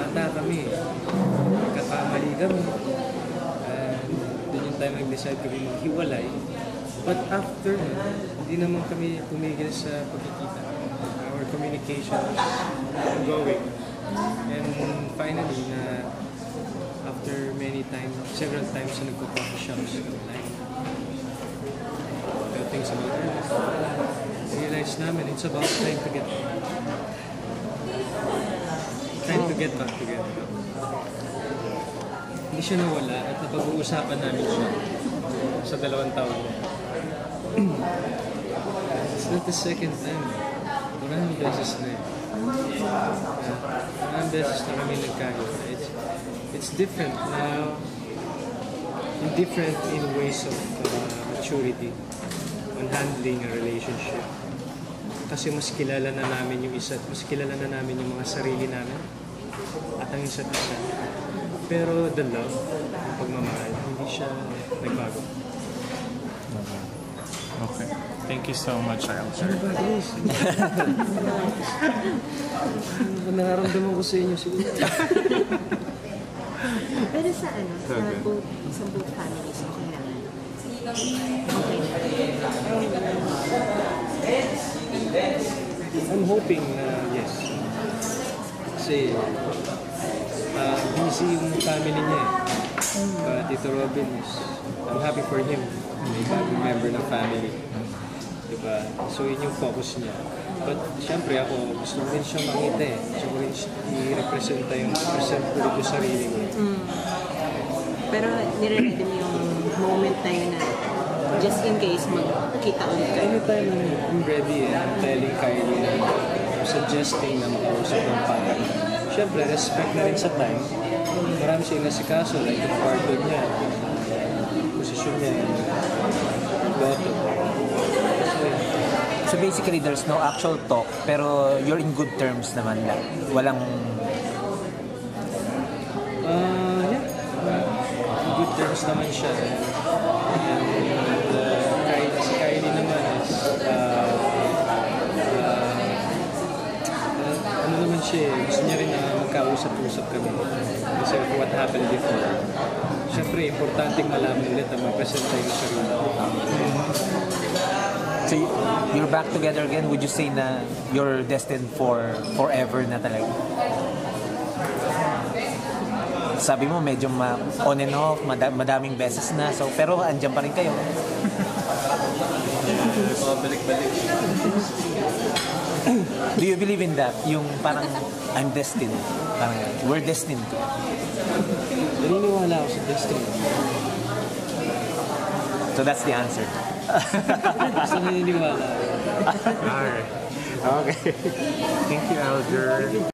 bata kami. Kakamali kami. Doon yung time nag-decide kami maghiwalay. But after, hindi naman kami tumigil sa pagkikita. Our communication was ongoing. And finally, after several times na nagko-coffee shops, like, things about her, realize namin it's about trying to get back together. Hindi siya nawala at napag-uusapan namin siya sa 2 taon. It's not the second time. Maraming beses na eh. Maraming beses na kami nagkahit. It's different now. Different in ways of maturity on handling a relationship. Kasi mas kilala na namin yung mas kilala na namin yung mga sarili namin at ang isa't isa. Pero the love, ang pagmamahal, hindi siya nagbago. Okay. Thank you so much, Kyle, sir. Ano ba, Chris? Nararamdaman ko sa inyo siguro. Pero sa both families, okay naman. I'm hoping na yes. Kasi busy yung family niya eh. But Tito Robin I'm happy for him. May bagong member ng family. Diba? So yun yung focus niya. But syempre ako, gusto ko rin siya makita eh. Gusto ko rin i-representa yung ulit yung sarili mo. Pero nire-ready mo yung moment na yun na just in case magkita ulit kayo. Anytime I'm ready eh. I'm telling Kylie na I'm suggesting na makausap ng family. Syempre, respect na rin sa time. Marami siya inasikaso, like yung partner niya, posisyon niya, bottom. So basically, there's no actual talk, pero you're in good terms naman lang. Walang... Yeah. In good terms naman siya. And si Kylie naman is... ano naman siya gusto niya rin na magkausap-usap kami. Kasi what happened before. Siyempre, importanteng malaman ulit na mag-present tayo sa sarili. So you're back together again. Would you say na you're destined for forever na talaga? Sabi mo medyo on and off, madaming beses na. So pero andyan pa rin kayo. Balik-balik. Do you believe in that? Yung parang I'm destined. Parang we're destined to. Naniniwala ako sa destiny. So that's the answer. Basta naniniwala. Alright. Okay. Thank you, Alger.